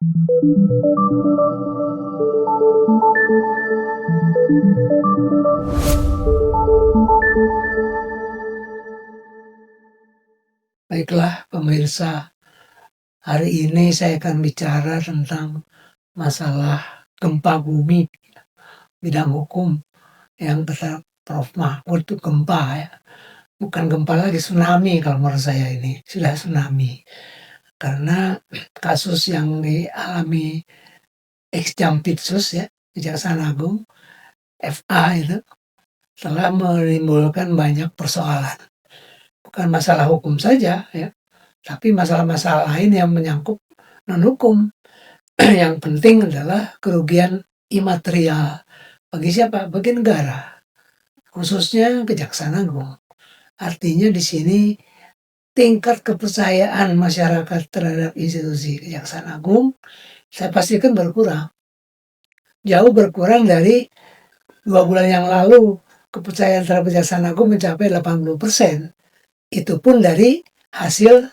Baiklah pemirsa, hari ini saya akan bicara tentang masalah gempa bumi, bidang hukum yang kata Prof. Mahfud itu gempa ya, bukan gempa lagi, tsunami kalau menurut saya ini, sudah tsunami. Karena kasus yang dialami ex Jampitsus ya, Kejaksaan Agung, FA itu telah menimbulkan banyak persoalan. Bukan masalah hukum saja ya, tapi masalah-masalah lain yang menyangkut non-hukum. Yang penting adalah kerugian imaterial. Bagi siapa? Bagi negara, khususnya Kejaksaan Agung. Artinya di sini tingkat kepercayaan masyarakat terhadap institusi Kejaksaan Agung, saya pastikan berkurang. Jauh berkurang dari 2 bulan yang lalu, kepercayaan terhadap Kejaksaan Agung mencapai 80%. Itu pun dari hasil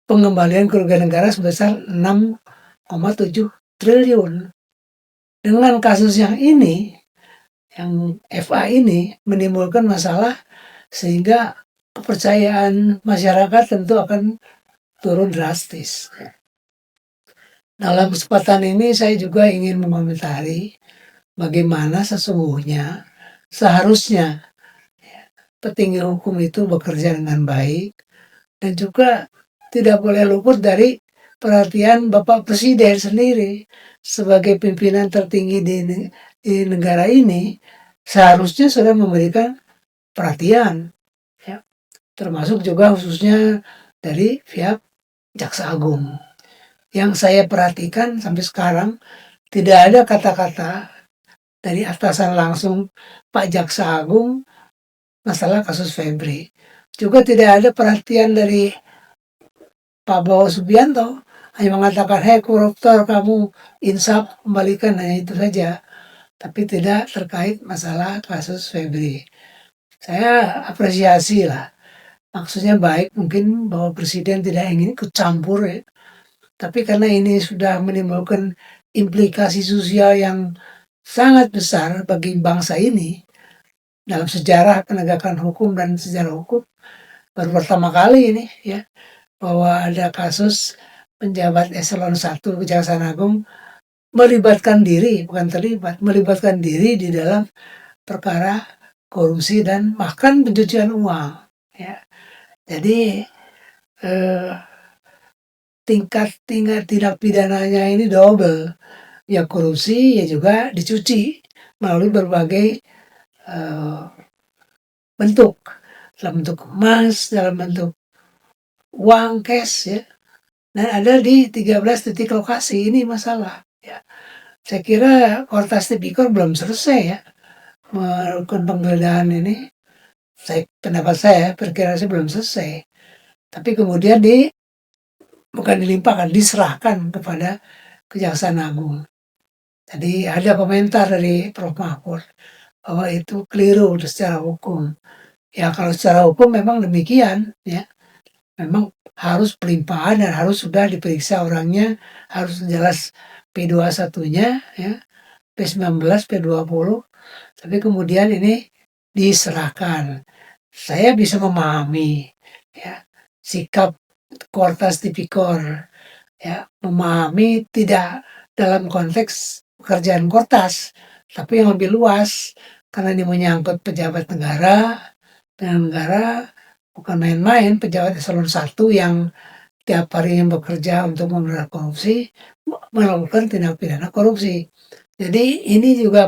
pengembalian kerugian negara sebesar 6,7 triliun. Dengan kasus yang ini, yang FA ini menimbulkan masalah sehingga kepercayaan masyarakat tentu akan turun drastis. Dalam kesempatan ini saya juga ingin mengomentari bagaimana sesungguhnya seharusnya petinggi hukum itu bekerja dengan baik dan juga tidak boleh luput dari perhatian Bapak Presiden sendiri sebagai pimpinan tertinggi di negara ini. Seharusnya sudah memberikan perhatian ya, termasuk juga khususnya dari pihak Jaksa Agung. Yang saya perhatikan sampai sekarang tidak ada kata-kata dari atasan langsung Pak Jaksa Agung masalah kasus Febri. Juga tidak ada perhatian dari Pak Bowo Subianto, hanya mengatakan, "Hei koruptor, kamu insaf, kembalikan," hanya itu saja. Tapi tidak terkait masalah kasus Febri. Saya apresiasi lah, maksudnya baik mungkin bahwa Presiden tidak ingin ikut campur ya, tapi karena ini sudah menimbulkan implikasi sosial yang sangat besar bagi bangsa ini, dalam sejarah penegakan hukum dan sejarah hukum, baru pertama kali ini ya, bahwa ada kasus penjabat eselon 1 Kejaksaan Agung melibatkan diri, bukan terlibat, melibatkan diri di dalam perkara korupsi dan bahkan pencucian uang ya. Jadi tingkat tindak pidananya ini double, ya korupsi ya juga dicuci melalui berbagai bentuk, dalam bentuk emas, dalam bentuk uang cash ya, dan ada di 13 titik lokasi. Ini masalah ya. Saya kira Kortas Tipikor belum selesai ya melakukan penggeledahan ini. Pendapat saya, perkiraan saya belum selesai. Tapi kemudian bukan dilimpahkan, diserahkan kepada Kejaksaan Agung. Jadi ada komentar dari Prof. Mahfud bahwa itu keliru secara hukum. Ya kalau secara hukum memang demikian ya. Memang harus pelimpahan dan harus sudah diperiksa orangnya, harus jelas P21-nya ya, P19, P20, tapi kemudian ini diserahkan. Saya bisa memahami ya sikap Kortas Tipikor ya, memahami tidak dalam konteks pekerjaan Kortas, tapi yang lebih luas karena ini menyangkut pejabat negara dan negara. Bukan main-main, pejabat eselon 1 yang tiap hari bekerja untuk memberantas korupsi, melakukan tindak pidana korupsi. Jadi ini juga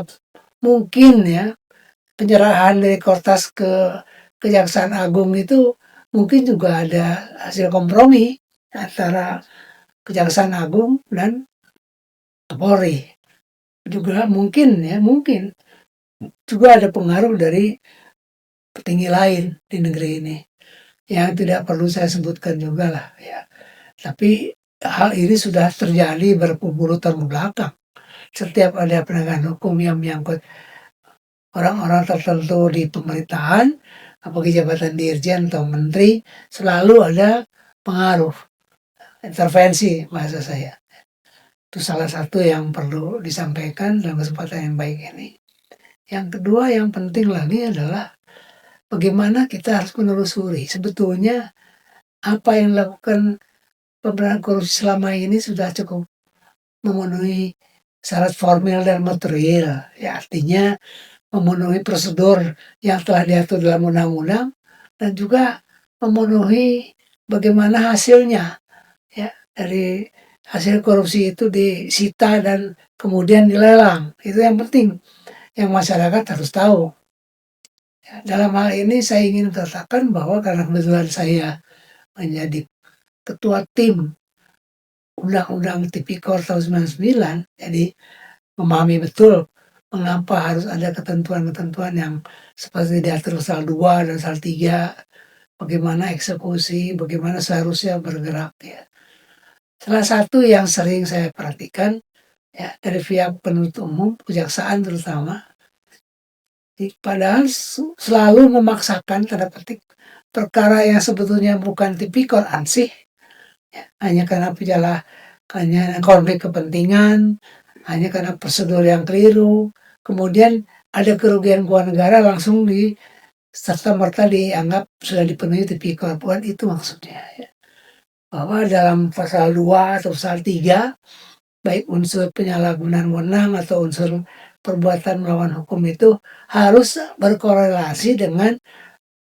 mungkin ya, penyerahan dari Kortas ke Kejaksaan Agung itu mungkin juga ada hasil kompromi antara Kejaksaan Agung dan Polri. Juga mungkin ya, mungkin juga ada pengaruh dari petinggi lain di negeri ini. Yang tidak perlu saya sebutkan juga lah ya. Tapi hal ini sudah terjadi berpuluh tahun belakang. Setiap ada penegakan hukum yang menyangkut orang-orang tertentu di pemerintahan, apalagi jabatan dirjen atau menteri, selalu ada pengaruh, intervensi bahasa saya. Itu salah satu yang perlu disampaikan dalam kesempatan yang baik ini. Yang kedua yang penting lagi adalah bagaimana kita harus menelusuri sebetulnya apa yang dilakukan pemberantasan korupsi selama ini sudah cukup memenuhi syarat formil dan material, ya artinya memenuhi prosedur yang telah diatur dalam undang-undang dan juga memenuhi bagaimana hasilnya, ya dari hasil korupsi itu disita dan kemudian dilelang, itu yang penting yang masyarakat harus tahu. Ya, dalam hal ini saya ingin katakan bahwa karena kebetulan saya menjadi ketua tim Undang-Undang Tipikor tahun 99, jadi memahami betul mengapa harus ada ketentuan-ketentuan yang seperti diatur pasal 2 dan pasal 3, bagaimana eksekusi, bagaimana seharusnya bergerak ya. Salah satu yang sering saya perhatikan ya dari pihak penuntut umum, kejaksaan terutama, padahal selalu memaksakan tanda petik perkara yang sebetulnya bukan tipikor ansih, ya, hanya karena konflik kepentingan, hanya karena prosedur yang keliru, kemudian ada kerugian keuangan negara langsung serta-merta dianggap sudah dipenuhi tipikor, bukan itu maksudnya ya. Bahwa dalam pasal 2 atau pasal 3, baik unsur penyalahgunaan wewenang atau unsur perbuatan melawan hukum itu harus berkorelasi dengan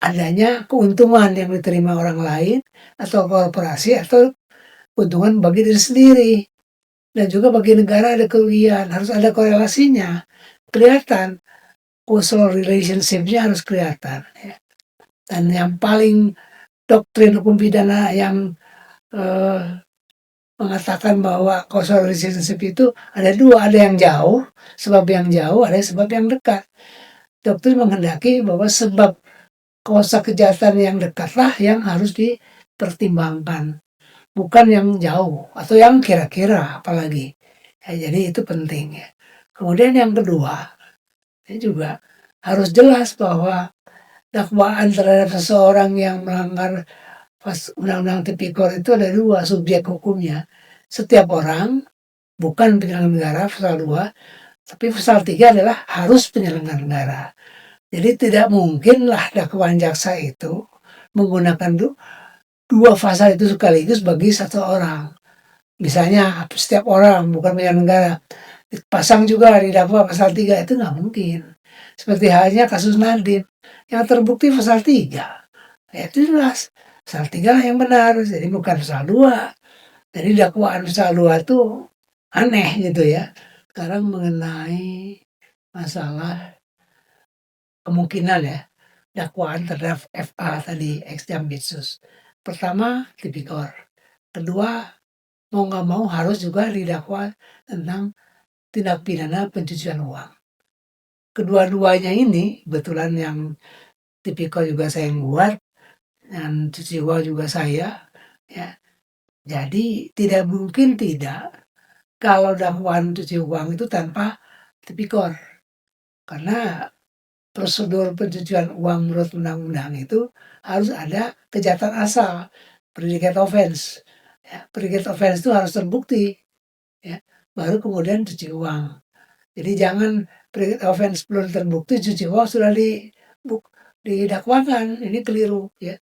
adanya keuntungan yang diterima orang lain atau korporasi atau keuntungan bagi diri sendiri. Dan juga bagi negara ada kerugian, harus ada korelasinya, kelihatan, causal relationship-nya harus kelihatan ya. Dan yang paling doktrin hukum pidana yang mengatakan bahwa causal relationship itu ada 2, ada yang jauh, sebab yang jauh, ada sebab yang dekat. Doktrin menghendaki bahwa sebab kuasa kejahatan yang dekatlah yang harus dipertimbangkan, bukan yang jauh atau yang kira-kira apalagi. Ya, jadi itu penting ya. Kemudian yang kedua, ini juga harus jelas bahwa dakwaan terhadap seseorang yang melanggar Undang-Undang Tipikor itu ada 2 subjek hukumnya. Setiap orang bukan penyelenggara negara pasal 2, tapi pasal 3 adalah harus penyelenggara negara. Jadi tidak mungkinlah dakwaan jaksa itu menggunakan 2 pasal itu sekaligus bagi satu orang. Misalnya setiap orang bukan penyelenggara dipasang juga didakwa pasal 3, itu nggak mungkin. Seperti halnya kasus Nadiem yang terbukti pasal 3, ya itu jelas pasal 3 lah yang benar, jadi bukan pasal 2. Jadi dakwaan pasal 2 itu aneh gitu ya. Sekarang mengenai masalah kemungkinan ya dakwaan terhadap FA tadi, ex jambitsus. Pertama tipikor, kedua mau nggak mau harus juga didakwa tentang tindak pidana pencucian uang. Kedua-duanya ini kebetulan yang tipikor juga saya yang buat, dan cuci uang juga saya, ya. Jadi tidak mungkin tidak kalau dakwaan cuci uang itu tanpa tipikor. Karena prosedur pencucian uang menurut undang-undang itu harus ada kejahatan asal, predicate offense. Ya, predicate offense itu harus terbukti, ya, baru kemudian cuci uang. Jadi jangan predicate offense belum terbukti cuci uang sudah didakwakan, ini keliru ya.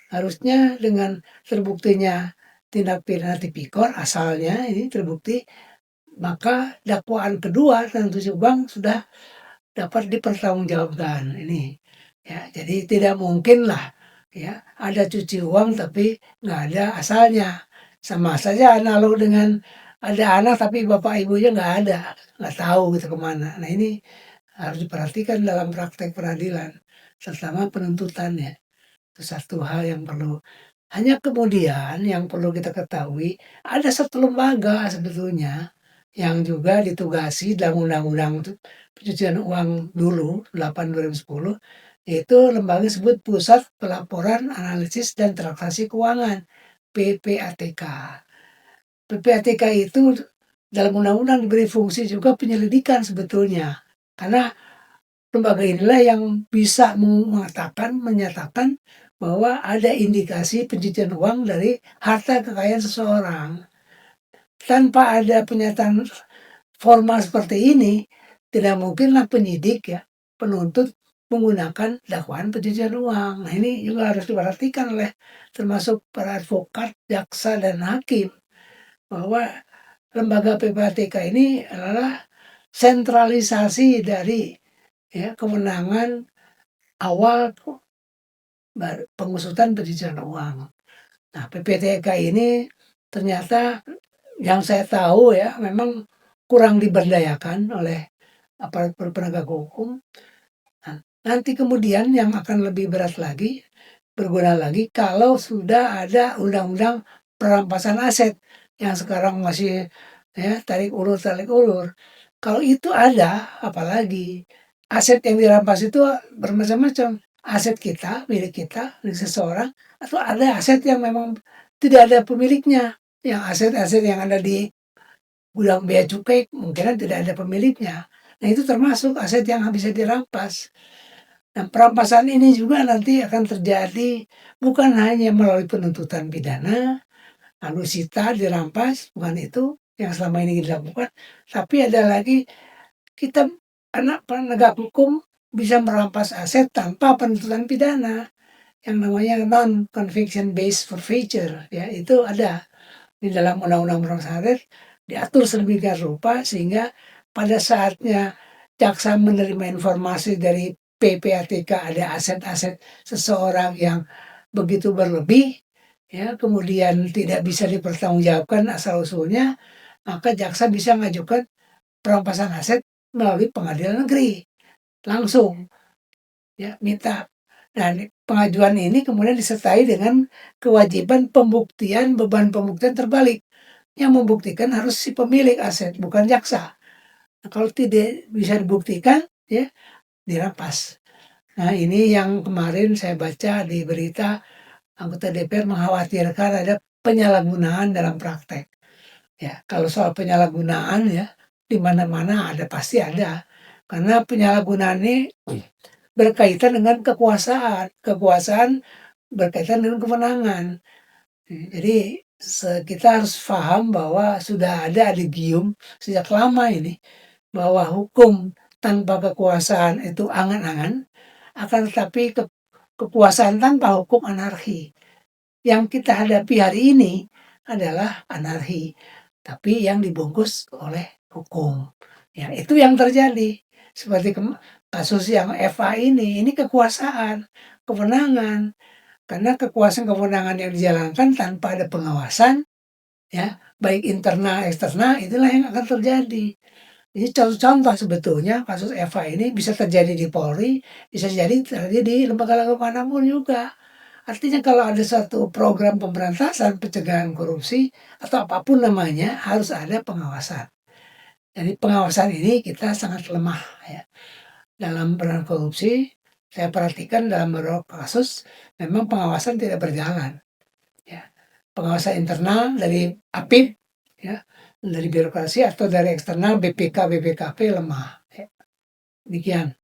Harusnya dengan terbuktinya tindak pidana tipikor asalnya ini terbukti, maka dakwaan kedua tentang cuci uang sudah dapat dipertanggungjawabkan ini. Ya, jadi tidak mungkinlah ya ada cuci uang tapi nggak ada asalnya. Sama saja analog dengan ada anak tapi bapak ibunya nggak tahu gitu kemana. Nah ini harus diperhatikan dalam praktek peradilan, terutama penuntutannya. Itu satu hal yang perlu. Hanya kemudian yang perlu kita ketahui, ada satu lembaga sebetulnya yang juga ditugasi dalam undang-undang pencucian uang dulu 8/2010, yaitu lembaga disebut Pusat Pelaporan Analisis dan Transaksi Keuangan, PPATK. PPATK itu dalam undang-undang diberi fungsi juga penyelidikan sebetulnya, karena lembaga inilah yang bisa menyatakan bahwa ada indikasi pencucian uang dari harta kekayaan seseorang. tanpa ada pernyataan formal seperti ini, tidak mungkinlah penyidik ya, penuntut menggunakan dakwaan pencucian uang. Nah, ini juga harus diperhatikan oleh termasuk para advokat, jaksa, dan hakim, bahwa lembaga PPATK ini adalah sentralisasi dari ya kewenangan awal pengusutan pencucian uang. Nah, PPTK ini ternyata yang saya tahu ya memang kurang diberdayakan oleh aparatur penegak hukum. Nah, nanti kemudian yang akan lebih berat lagi, berguna lagi kalau sudah ada undang-undang perampasan aset yang sekarang masih ya tarik ulur. Kalau itu ada, apalagi aset yang dirampas itu bermacam-macam. Aset kita, milik seseorang, atau ada aset yang memang tidak ada pemiliknya. Yang aset-aset yang ada di gudang bea cukai mungkin tidak ada pemiliknya. Nah, itu termasuk aset yang bisa dirampas. Nah, perampasan ini juga nanti akan terjadi bukan hanya melalui penuntutan pidana, lalu sita, dirampas, bukan itu yang selama ini dilakukan, tapi ada lagi kita anak penegak hukum bisa merampas aset tanpa penuntutan pidana yang namanya non conviction based forfeiture ya, itu ada di dalam undang-undang perampasan aset, diatur sedemikian rupa sehingga pada saatnya jaksa menerima informasi dari PPATK ada aset-aset seseorang yang begitu berlebih ya, kemudian tidak bisa dipertanggungjawabkan asal usulnya, maka jaksa bisa mengajukan perampasan aset melalui pengadilan negeri langsung ya, minta. Nah, pengajuan ini kemudian disertai dengan kewajiban pembuktian, beban pembuktian terbalik. Yang membuktikan harus si pemilik aset, bukan jaksa. Nah, kalau tidak bisa dibuktikan, ya dirampas. Nah, ini yang kemarin saya baca di berita anggota DPR mengkhawatirkan ada penyalahgunaan dalam praktek. Ya, kalau soal penyalahgunaan ya di mana-mana ada, pasti ada. Karena penyalahgunaan ini berkaitan dengan kekuasaan, kekuasaan berkaitan dengan kewenangan. Jadi kita harus paham bahwa sudah ada adigium sejak lama ini, bahwa hukum tanpa kekuasaan itu angan-angan, akan tetapi kekuasaan tanpa hukum anarki. Yang kita hadapi hari ini adalah anarki, tapi yang dibungkus oleh hukum. Ya, itu yang terjadi. Seperti kasus yang FA ini kekuasaan, kewenangan. Karena kekuasaan kewenangan yang dijalankan tanpa ada pengawasan, ya, baik internal eksternal, itulah yang akan terjadi. Ini contoh sebetulnya kasus Eva ini bisa terjadi di Polri, bisa terjadi di lembaga-lembaga manapun juga. Artinya kalau ada satu program pemberantasan pencegahan korupsi atau apapun namanya, harus ada pengawasan. Jadi pengawasan ini kita sangat lemah ya. Dalam peran korupsi, saya perhatikan dalam beberapa kasus memang pengawasan tidak berjalan. Ya. Pengawasan internal dari APIP, ya, dari birokrasi atau dari eksternal BPK, BPKP lemah. Ya. Demikian.